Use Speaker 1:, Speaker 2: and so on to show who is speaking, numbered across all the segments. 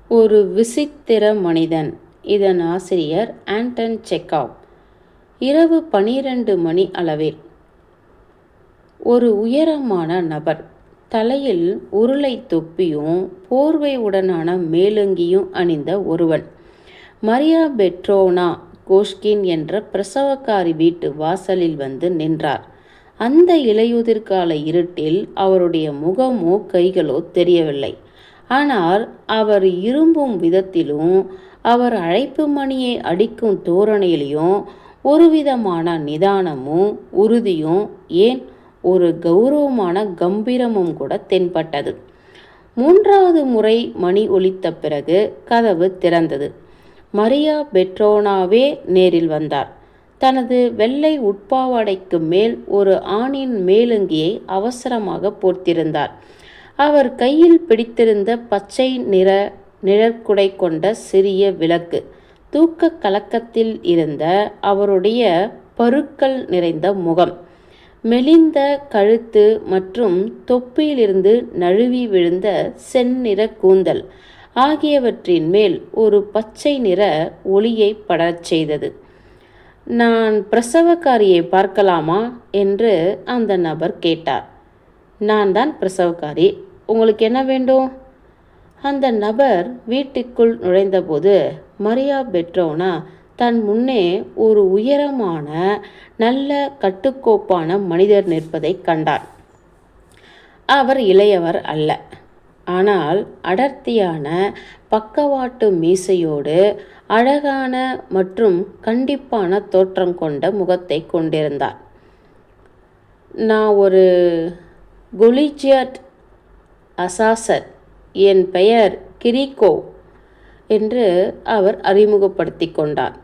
Speaker 1: ஒரு விசித்திர மனிதன். இதன் ஆசிரியர் ஆண்டன் செக்காவ். இரவு 12 மணி அளவில் ஒரு உயரமான நபர், தலையில் உருளை தொப்பியும் போர்வை உடனான மேலங்கியும் அணிந்த ஒருவன், மரியா பெட்ரோனா கோஷ்கின் என்ற பிரசவக்காரி வீட்டு வாசலில் வந்து நின்றார். அந்த இலையுதிர்கால இருட்டில் அவருடைய முகமோ கைகளோ தெரியவில்லை. ஆனால் அவர் இரும்பும் விதத்திலும் அவர் அழைப்பு மணியை அடிக்கும் தோரணையிலையும் ஒருவிதமான நிதானமும் உறுதியும், ஏன் ஒரு கௌரவமான கம்பீரமும் கூட தென்பட்டது. 3வது முறை மணி ஒலித்த பிறகு கதவு திறந்தது. மரியா பெட்ரோனாவே நேரில் வந்தார். தனது வெள்ளை உட்பாவாடைக்கு மேல் ஒரு ஆணின் மேலங்கியை அவசரமாக போர்த்திருந்தார். அவர் கையில் பிடித்திருந்த பச்சை நிற நிழற்குடை கொண்ட சிறிய விளக்கு. தூக்க கலக்கத்தில் இருந்த அவருடைய பருக்கள் நிறைந்த முகம், மெலிந்த கழுத்து மற்றும் தொப்பியிலிருந்து நழுவி விழுந்த செந்நிற கூந்தல் ஆகியவற்றின் மேல் ஒரு பச்சை நிற ஒளியை படச் செய்தது. நான் பிரசவக்காரியை பார்க்கலாமா என்று அந்த நபர் கேட்டார். நான் தான் பிரசவக்காரி, உங்களுக்கு என்ன வேண்டும்? அந்த நபர் வீட்டுக்குள் நுழைந்தபோது மரியா பெட்ரோனா தன் முன்னே ஒரு உயரமான நல்ல கட்டுக்கோப்பான மனிதர் நிற்பதை கண்டார். அவர் இளையவர் அல்ல, ஆனால் அடர்த்தியான பக்கவாட்டு மீசையோடு அழகான மற்றும் கண்டிப்பான தோற்றம் கொண்ட முகத்தை கொண்டிருந்தார். நான் ஒரு கொலிஜியட் அசாசர், என் பெயர் கிரிகோ என்று அவர் அறிமுகப்படுத்தி கொண்டார்.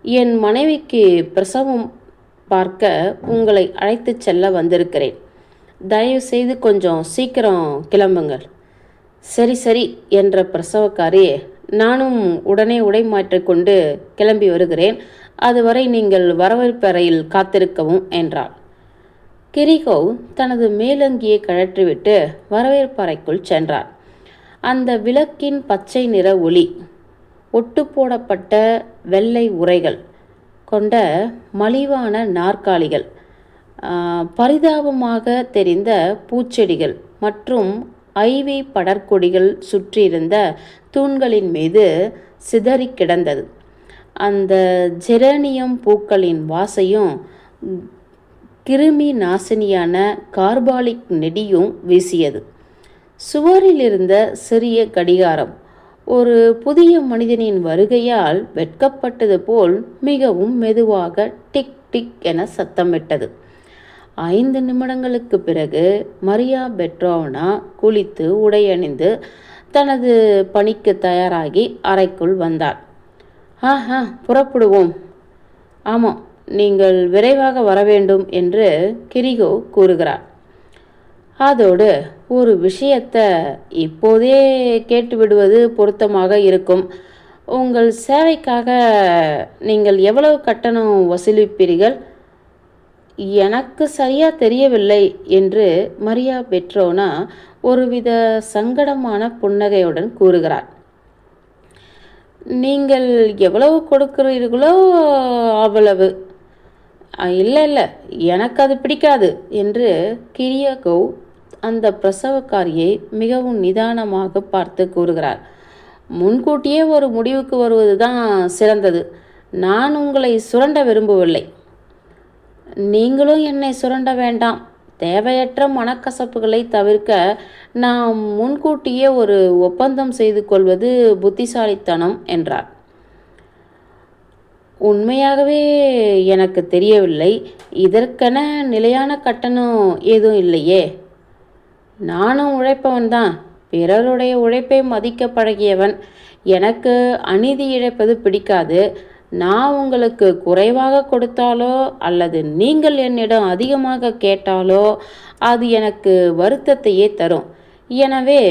Speaker 1: என் மனைவிக்கு பிரசவம் பார்க்க உங்களை அழைத்து செல்ல வந்திருக்கிறேன். தயவு செய்து கொஞ்சம் சீக்கிரம் கிளம்புங்கள். சரி சரி என்ற பிரசவக்காரி, நானும் உடனே உடை மாற்றிக்கொண்டு கிளம்பி வருகிறேன். அதுவரை நீங்கள் வரவேற்பறையில் காத்திருக்கவும் என்றாள். கிரிகோ தனது மேலங்கியை கழற்றிவிட்டு வரவேற்பறைக்குள் சென்றார். அந்த விளக்கின் பச்சை நிற ஒளி, ஒட்டு போடப்பட்ட வெள்ளை உறைகள் கொண்ட மலிவான நாற்காலிகள், பரிதாபமாக தெரிந்த பூச்செடிகள் மற்றும் ஐவி படர்கொடிகள் சுற்றியிருந்த தூண்களின் மீது சிதறி கிடந்தது. அந்த ஜெரேனியம் பூக்களின் வாசையும் கிருமி நாசினியான கார்பாலிக் நெடியும் வீசியது. சுவரில் இருந்த சிறிய கடிகாரம் ஒரு புதிய மனிதனின் வருகையால் வெட்கப்பட்டது போல் மிகவும் மெதுவாக டிக் டிக் என சத்தமிட்டது. 5 நிமிடங்களுக்கு பிறகு மரியா பெட்ரோனா குளித்து உடையணிந்து தனது பணிக்கு தயாராகி அறைக்குள் வந்தார். புறப்படுவோம். ஆமாம், நீங்கள் விரைவாக வர வேண்டும் என்று கிரிகோ கூறுகிறார். அதோடு ஒரு விஷயத்தை இப்போதே கேட்டுவிடுவது பொருத்தமாக இருக்கும். உங்கள் சேவைக்காக நீங்கள் எவ்வளவு கட்டணம் வசூலிப்பீர்கள்? எனக்கு சரியா தெரியவில்லை என்று மரியா பெட்ரோனா ஒருவித சங்கடமான புன்னகையுடன் கூறுகிறார். நீங்கள் எவ்வளவு கொடுக்கிறீர்களோ அவ்வளவு. இல்லை, எனக்கு அது பிடிக்காது என்று கிரியாகோ அந்த பிரசவக்காரியை மிகவும் நிதானமாக பார்த்து கூறுகிறார். முன்கூட்டியே ஒரு முடிவுக்கு வருவது தான் சிறந்தது. நான் உங்களை சுரண்ட விரும்பவில்லை. நீங்களும் என்னை சுரண்ட வேண்டாம். தேவையற்ற மனக்கசப்புகளை தவிர்க்க நாம் முன்கூட்டியே ஒரு ஒப்பந்தம் செய்து கொள்வது புத்திசாலித்தனம் என்றார். உண்மையாகவே எனக்கு தெரியவில்லை. இதற்கென நிலையான கட்டணம் ஏதும் இல்லையே. நானும் உழைப்பவன்தான், பிறருடைய உழைப்பை மதிக்க பழகியவன். எனக்கு அநீதி இழைப்பது பிடிக்காது. நான் உங்களுக்கு குறைவாக கொடுத்தாலோ அல்லது நீங்கள் என்னிடம் அதிகமாக கேட்டாலோ அது எனக்கு வருத்தத்தையே தரும். எனவே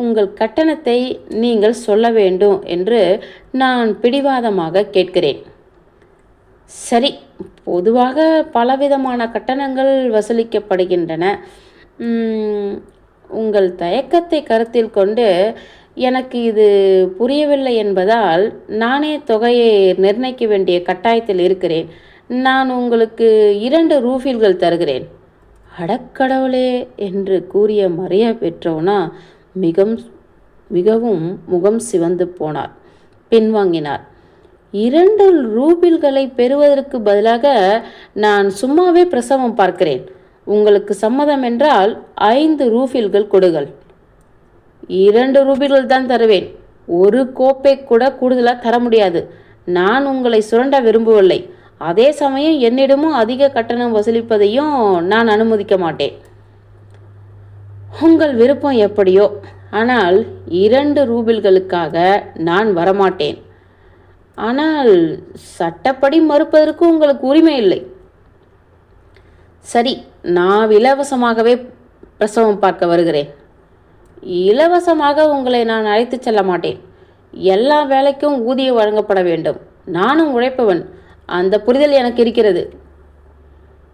Speaker 1: உங்கள் கட்டணத்தை நீங்கள் சொல்ல வேண்டும் என்று நான் பிடிவாதமாக கேட்கிறேன். சரி, பொதுவாக பலவிதமான கட்டணங்கள் வசூலிக்கப்படுகின்றன. உங்கள் தயக்கத்தை கருத்தில் கொண்டு எனக்கு இது புரியவில்லை என்பதால் நானே தொகையை நிர்ணயிக்க வேண்டிய கட்டாயத்தில் இருக்கிறேன். நான் உங்களுக்கு 2 ரூஃபில்கள் தருகிறேன். அடக்கடவுளே என்று கூறிய மரியா பெட்ரோனா மிகவும் மிகவும் முகம் சிவந்து போனார். பின்வாங்கினார். 2 ரூபில்களை பெறுவதற்கு பதிலாக நான் சும்மாவே பிரசவம் பார்க்கிறேன். உங்களுக்கு சம்மதம் என்றால் 5 ரூபில்கள் கொடுங்கள். 2 ரூபில்கள் தான் தருவேன். ஒரு கோப்பை கூட கூடுதலாக தர முடியாது. நான் உங்களை சுரண்ட விரும்பவில்லை. அதே சமயம் என்னிடமும் அதிக கட்டணம் வசூலிப்பதையும் நான் அனுமதிக்க மாட்டேன். உங்கள் விருப்பம் எப்படியோ, ஆனால் 2 ரூபில்களுக்காக நான் வரமாட்டேன். ஆனால் சட்டப்படி மறுப்பதற்கு உங்களுக்கு உரிமை இல்லை. சரி, நான் இலவசமாகவே பிரசவம் பார்க்க வருகிறேன். இலவசமாக உங்களை நான் அழைத்து செல்ல மாட்டேன். எல்லா வேலைக்கும் ஊதியம் வழங்கப்பட வேண்டும். நானும் உழைப்பவன். அந்த புரிதல் எனக்கு இருக்கிறது.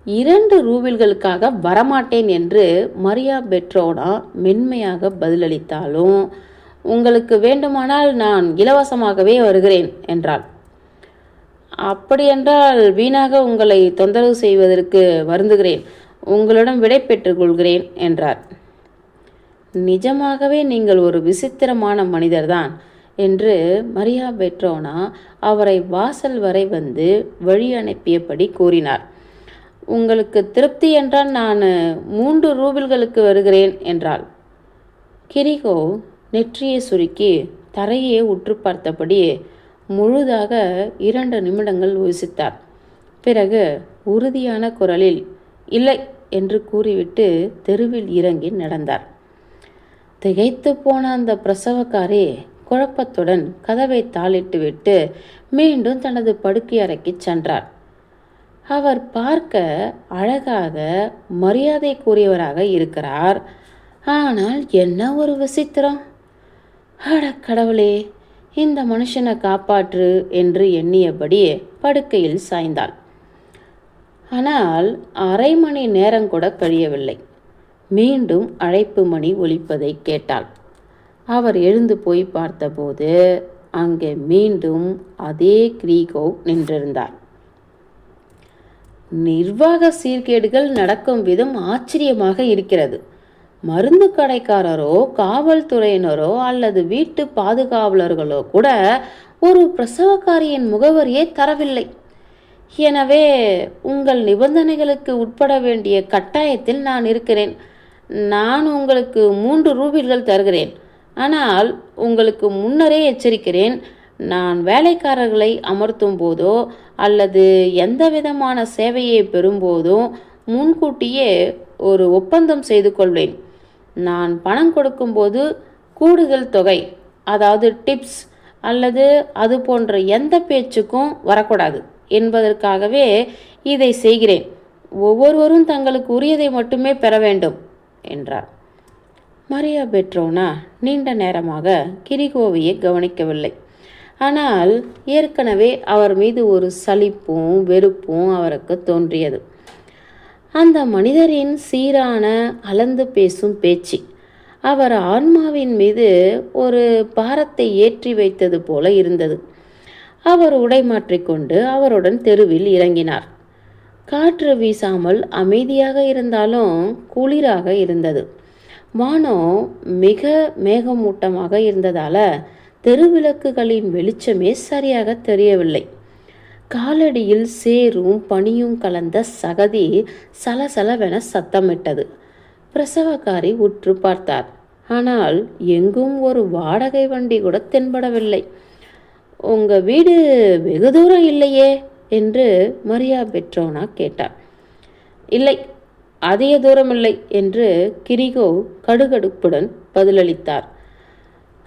Speaker 1: 2 ரூபில்களுக்காக வரமாட்டேன் என்று மரியா பெட்ரோனா மென்மையாக பதிலளித்தாலும், உங்களுக்கு வேண்டுமானால் நான் இலவசமாகவே வருகிறேன் என்றாள். அப்படியென்றால் வீணாக உங்களை தொந்தரவு செய்வதற்கு வருந்துகிறேன். உங்களிடம் விடை பெற்றுக் கொள்கிறேன் என்றார். நிஜமாகவே நீங்கள் ஒரு விசித்திரமான மனிதர்தான் என்று மரியா பெட்ரோனா அவரை வாசல் வரை வந்து வழி அனுப்பியபடி கூறினார். உங்களுக்கு திருப்தி என்றால் நான் 3 ரூபில்களுக்கு வருகிறேன் என்றாள். கிரிகோ நெற்றியை சுருக்கி தரையே உற்று பார்த்தபடி முழுதாக 2 நிமிடங்கள் யோசித்தார். பிறகு உறுதியான குரலில் இல்லை என்று கூறிவிட்டு தெருவில் இறங்கி நடந்தார். திகைத்து போன அந்த பிரசவக்காரி குழப்பத்துடன் கதவை தாளிட்டு விட்டு மீண்டும் தனது படுக்கை அறைக்கு சென்றார். அவர் பார்க்க அழகாக மரியாதைக்குரியவராக இருக்கிறார். ஆனால் என்ன ஒரு விசித்திரம்! அட கடவுளே, இந்த மனுஷனை காப்பாற்று என்று எண்ணியபடி படுக்கையில் சாய்ந்தாள். ஆனால் அரை மணி நேரம் கூட கழியவில்லை. மீண்டும் அழைப்பு மணி ஒலிப்பதை கேட்டாள். அவர் எழுந்து போய் பார்த்தபோது அங்கே மீண்டும் அதே கிரீகோ நின்றிருந்தார். நிர்வாக சீர்கேடுகள் நடக்கும் விதம் ஆச்சரியமாக இருக்கிறது. மருந்து கடைக்காரரோ காவல்துறையினரோ அல்லது வீட்டு பாதுகாவலர்களோ கூட ஒரு பிரசவக்காரியின் முகவரியை தரவில்லை. எனவே உங்கள் நிபந்தனைகளுக்கு உட்பட வேண்டிய கட்டாயத்தில் நான் இருக்கிறேன். நான் உங்களுக்கு 3 ரூபில்கள் தருகிறேன். ஆனால் உங்களுக்கு முன்னரே எச்சரிக்கிறேன், நான் வேலைக்காரர்களை அமர்த்தும் போதோ அல்லது எந்த விதமான சேவையை பெறும்போதோ முன்கூட்டியே ஒரு ஒப்பந்தம் செய்து கொள்வேன். நான் பணம் கொடுக்கும்போது கூடுதல் தொகை, அதாவது டிப்ஸ் அல்லது அது போன்ற எந்த பேச்சுக்கும் வரக்கூடாது என்பதற்காகவே இதை செய்கிறேன். ஒவ்வொருவரும் தங்களுக்கு உரியதை மட்டுமே பெற வேண்டும் என்றார். மரியா பெட்ரோனா நீண்ட நேரமாக கிரிகோவையை கவனிக்கவில்லை. ஆனால் ஏற்கனவே அவர் மீது ஒரு சலிப்பும் வெறுப்பும் அவருக்கு தோன்றியது. அந்த மனிதரின் சீரான அளந்து பேசும் பேச்சு அவர் ஆன்மாவின் மீது ஒரு பாரத்தை ஏற்றி வைத்தது போல இருந்தது. அவர் உடை மாற்றிக்கொண்டு அவருடன் தெருவில் இறங்கினார். காற்று வீசாமல் அமைதியாக இருந்தாலும் குளிராக இருந்தது. வானம் மிக மேகமூட்டமாக இருந்ததால் தெருவிளக்குகளின் வெளிச்சமே சரியாக தெரியவில்லை. காலடியில் சேரும் பனியும் கலந்த சகதி சலசலவென சத்தமிட்டது. பிரசவக்காரி உற்று பார்த்தார். ஆனால் எங்கும் ஒரு வாடகை வண்டி கூட தென்படவில்லை. உங்கள் வீடு வெகு தூரம் இல்லையே என்று மரியா பெட்ரோனா கேட்டார். இல்லை, அதிக தூரமில்லை என்று கிரிகோ கடுகடுப்புடன் பதிலளித்தார்.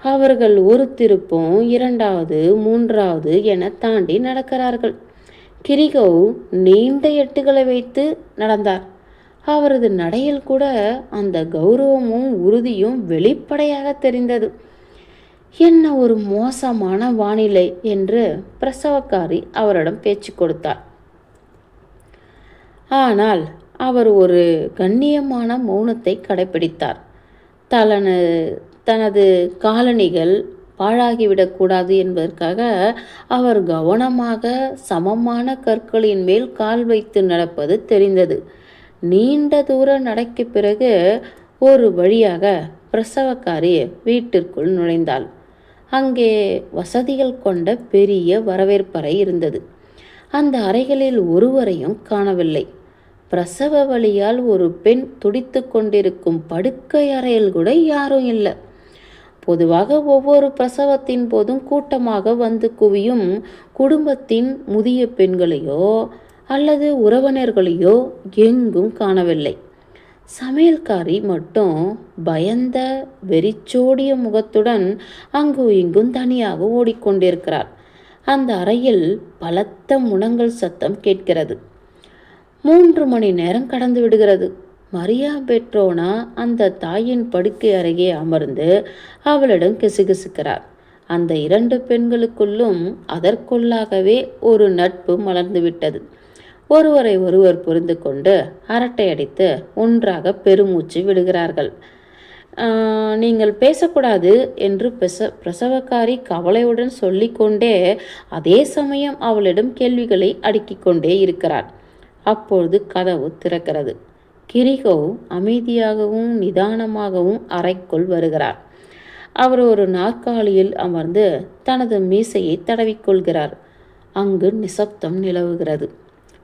Speaker 1: அவர்கள் ஒரு திருப்பும் 2வது 3வது என தாண்டி நடக்கிறார்கள். கிரிகோ நீண்ட எட்டுகளை வைத்து நடந்தார். அவரது நடையில் கூட அந்த கௌரவமும் உறுதியும் வெளிப்படையாக தெரிந்தது. என்ன ஒரு மோசமான வானிலை என்று பிரசவக்காரி அவரிடம் பேச்சு கொடுத்தார். ஆனால் அவர் ஒரு கண்ணியமான மௌனத்தை கடைபிடித்தார். தனது காலணிகள் பாழாகிவிடக்கூடாது என்பதற்காக அவர் கவனமாக சமமான கற்களின் மேல் கால் வைத்து நடப்பது தெரிந்தது. நீண்ட தூர நடைக்கு பிறகு ஒரு வழியாக பிரசவக்காரி வீட்டிற்குள் நுழைந்தாள். அங்கே வசதிகள் கொண்ட பெரிய வரவேற்பறை இருந்தது. அந்த அறைகளில் ஒருவரையும் காணவில்லை. பிரசவ வலியால் ஒரு பெண் துடித்து கொண்டிருக்கும் படுக்கை அறையில் கூட யாரும் இல்லை. பொதுவாக ஒவ்வொரு பிரசவத்தின் போதும் கூட்டமாக வந்து குவியும் குடும்பத்தின் முதிய பெண்களையோ அல்லது உறவினர்களையோ எங்கும் காணவில்லை. சமையல்காரி மட்டும் பயந்த வெறிச்சோடிய முகத்துடன் அங்கும் இங்கும் தனியாக ஓடிக்கொண்டிருக்கிறார். அந்த அறையில் பலத்த முனங்கல் சத்தம் கேட்கிறது. 3 மணி நேரம் கடந்து விடுகிறது. மரியா பெட்ரோனா அந்த தாயின் படுக்கை அருகே அமர்ந்து அவளிடம் கிசுகிசுக்கிறார். அந்த 2 பெண்களுக்குள்ளும் அதற்குள்ளாகவே ஒரு நட்பு மலர்ந்துவிட்டது. ஒருவரை ஒருவர் புரிந்து கொண்டு அரட்டை அடித்து ஒன்றாக பெருமூச்சு விடுகிறார்கள். நீங்கள் பேசக்கூடாது என்று பிரசவக்காரி கவலையுடன் சொல்லிக்கொண்டே அதே சமயம் அவளிடம் கேள்விகளை அடுக்கிக் கொண்டே இருக்கிறார். அப்பொழுது கதவு திறக்கிறது. கிரிகோ அமைதியாகவும் நிதானமாகவும் அறைக்குள் வருகிறார். அவர் ஒரு நாற்காலியில் அமர்ந்து தனது மீசையை தடவிக்கொள்கிறார். அங்கு நிசப்தம் நிலவுகிறது.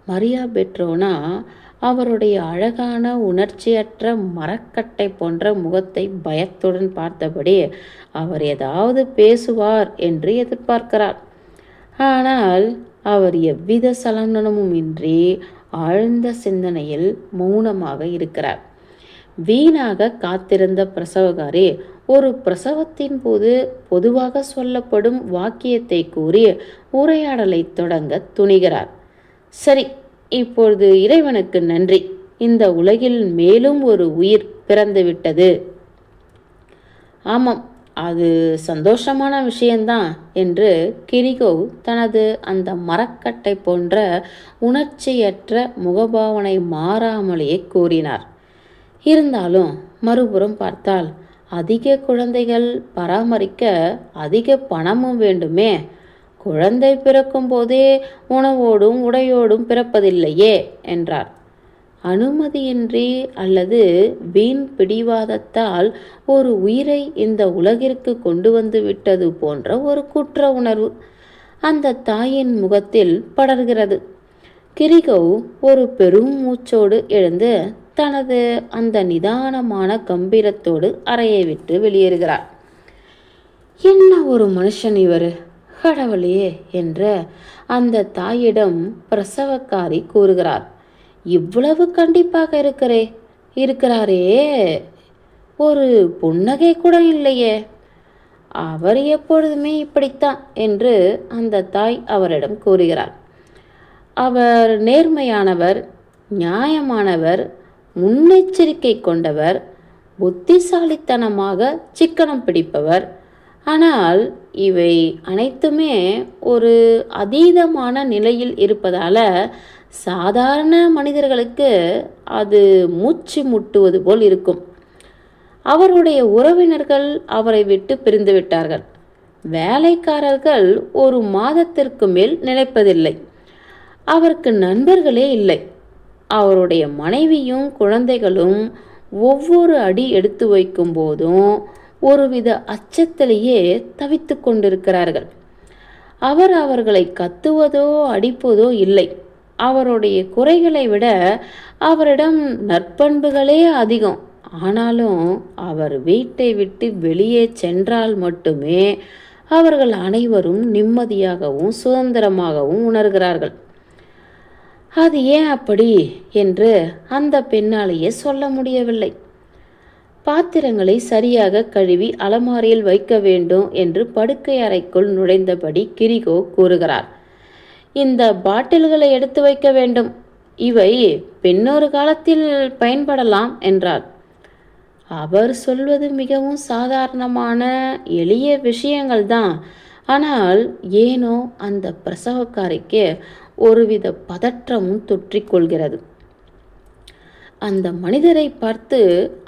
Speaker 1: மரியா பெட்ரோனா அவருடைய அழகான உணர்ச்சியற்ற மரக்கட்டை போன்ற முகத்தை பயத்துடன் பார்த்தபடி அவர் ஏதாவது பேசுவார் என்று எதிர்பார்க்கிறார். ஆனால் அவர் எவ்வித சலனமும் இன்றி ஆழ்ந்த சிந்தனையில் மௌனமாக இருக்கிறார். வீணாக காத்திருந்த பிரசவகாரி ஒரு பிரசவத்தின் போது பொதுவாக சொல்லப்படும் வாக்கியத்தை கூறி உரையாடலை தொடங்க துணிகிறார். சரி, இப்பொழுது இறைவனுக்கு நன்றி, இந்த உலகில் மேலும் ஒரு உயிர் பிறந்துவிட்டது. ஆமாம், அது சந்தோஷமான விஷயம்தான் என்று கிரிகோ தனது அந்த மரக்கட்டை போன்ற உணர்ச்சியற்ற முகபாவனை மாறாமலேயே கூறினார். இருந்தாலும் மறுபுறம் பார்த்தால் அதிக குழந்தைகள் பராமரிக்க அதிக பணமும் வேண்டுமே. குழந்தை பிறக்கும் போதே உணவோடும் உடையோடும் பிறப்பதில்லையே என்றார். அனுமதியின்றி அல்லது வீண் பிடிவாதத்தால் ஒரு உயிரை இந்த உலகிற்கு கொண்டு வந்து விட்டது போன்ற ஒரு குற்ற உணர்வு அந்த தாயின் முகத்தில் படர்கிறது. கிரிகோ ஒரு பெரும் மூச்சோடு எழுந்து தனது அந்த நிதானமான கம்பீரத்தோடு அறையை விட்டு வெளியேறுகிறார். என்ன ஒரு மனுஷன் இவர், கடவுளே என்று அந்த தாயிடம் பிரசவக்காரி கூறுகிறார். இவ்வளவு கண்டிப்பாக இருக்கிறாரே, ஒரு புன்னகை கூட இல்லையே. அவர் எப்பொழுதுமே இப்படித்தான் என்று அந்த தாய் அவரிடம் கூறுகிறார். அவர் நேர்மையானவர், நியாயமானவர், முன்னெச்சரிக்கை கொண்டவர், புத்திசாலித்தனமாக சிக்கனம் பிடிப்பவர். ஆனால் இவை அனைத்துமே ஒரு அதீதமான நிலையில் இருப்பதால் சாதாரண மனிதர்களுக்கு அது மூச்சு முட்டுவது போல் இருக்கும். அவருடைய உறவினர்கள் அவரை விட்டு பிரிந்து விட்டார்கள். வேலைக்காரர்கள் ஒரு மாதத்திற்கு மேல் நிலைப்பதில்லை. அவருக்கு நண்பர்களே இல்லை. அவருடைய மனைவியும் குழந்தைகளும் ஒவ்வொரு அடி எடுத்து வைக்கும் போதும் ஒருவித அச்சத்திலேயே தவித்து கொண்டிருக்கிறார்கள். அவர் அவர்களை கத்துவதோ அடிப்பதோ இல்லை. அவருடைய குறைகளை விட அவரிடம் நற்பண்புகளே அதிகம். ஆனாலும் அவர் வீட்டை விட்டு வெளியே சென்றால் மட்டுமே அவர்கள் அனைவரும் நிம்மதியாகவும் சுதந்திரமாகவும் உணர்கிறார்கள். அது ஏன் அப்படி என்று அந்த பெண்ணாலேயே சொல்ல முடியவில்லை. பாத்திரங்களை சரியாக கழுவி அலமாரியில் வைக்க வேண்டும் என்று படுக்கை அறைக்குள் நுழைந்தபடி கிரிகோ கூறுகிறார். இந்த பாட்டில்களை எடுத்து வைக்க வேண்டும், இவை பின்னொரு காலத்தில் பயன்படலாம் என்றார். அவர் சொல்வது மிகவும் சாதாரணமான எளிய விஷயங்கள்தான். ஆனால் ஏனோ அந்த பிரசவக்காரிக்கு ஒருவித பதற்றமும் தொற்றிக்கொள்கிறது. அந்த மனிதரை பார்த்து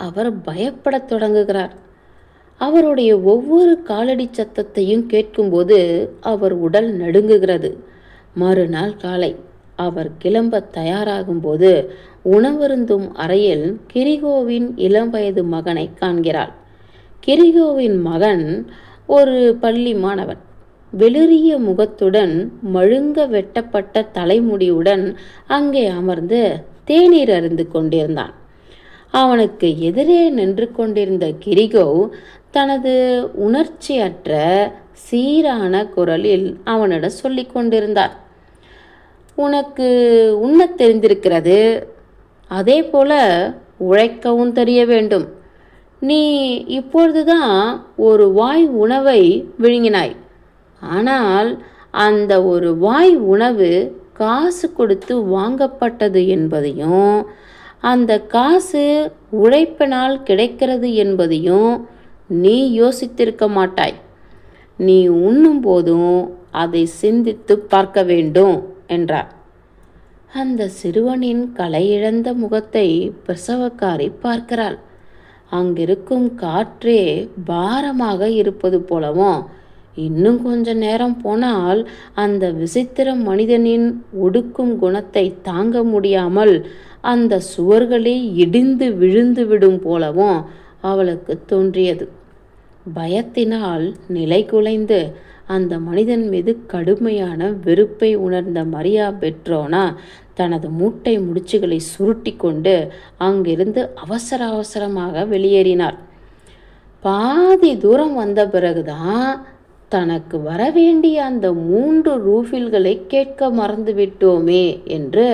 Speaker 1: அவர் பயப்படத் தொடங்குகிறார். அவருடைய ஒவ்வொரு காலடி சத்தத்தையும் கேட்கும்போது அவர் உடல் நடுங்குகிறது. மறுநாள் காலை அவர் கிளம்ப தயாராகும்போது உணவருந்தும் அறையில் கிரிகோவின் இளம் வயது மகனை காண்கிறாள். கிரிகோவின் மகன் ஒரு பள்ளி மாணவன். வெளிரிய முகத்துடன் மழுங்க வெட்டப்பட்ட தலைமுடியுடன் அங்கே அமர்ந்து தேநீர் அருந்து கொண்டிருந்தான். அவனுக்கு எதிரே நின்று கொண்டிருந்த கிரிகோ தனது உணர்ச்சியற்ற சீரான குரலில் அவனிடம் சொல்லி கொண்டிருந்தார். உனக்கு உண்ணத் தெரிந்திருக்கிறது, அதே போல உழைக்கவும் தெரிய வேண்டும். நீ இப்பொழுதுதான் ஒரு வாய் உணவை விழுங்கினாய். ஆனால் அந்த ஒரு வாய் உணவு காசு கொடுத்து வாங்கப்பட்டது என்பதையும் அந்த காசு உழைப்பினால் கிடைக்கிறது என்பதையும் நீ யோசித்திருக்க மாட்டாய். நீ உண்ணும் போதும் அதை சிந்தித்து பார்க்க வேண்டும் என்றார். அந்த சிறுவனின் கலையிழந்த முகத்தை பிரசவக்காரி பார்க்கிறாள். அங்கிருக்கும் காற்றே பாரமாக இருப்பது போலவும், இன்னும் கொஞ்ச நேரம் போனால் அந்த விசித்திர மனிதனின் ஒடுக்கும் குணத்தை தாங்க முடியாமல் அந்த சுவர்களே இடிந்து விழுந்து விடும் போலவும் அவளுக்கு தோன்றியது. பயத்தினால் நிலை குலைந்து அந்த மனிதன் மீது கடுமையான வெறுப்பை உணர்ந்த மரியா பெட்ரோனா தனது மூட்டை முடிச்சுகளை சுருட்டி கொண்டு அங்கிருந்து அவசர அவசரமாக வெளியேறினார். பாதி தூரம் வந்த பிறகுதான் தனக்கு வரவேண்டிய அந்த 3 ரூஃபில்களை கேட்க மறந்துவிட்டோமே என்று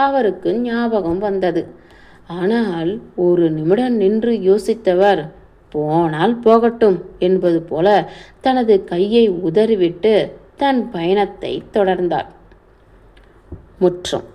Speaker 1: அவருக்கு ஞாபகம் வந்தது. ஆனால் ஒரு நிமிடம் நின்று யோசித்தவர், போனால் போகட்டும் என்பது போல தனது கையை உதறிவிட்டு தன் பயணத்தை தொடர்ந்தார். முற்றம்.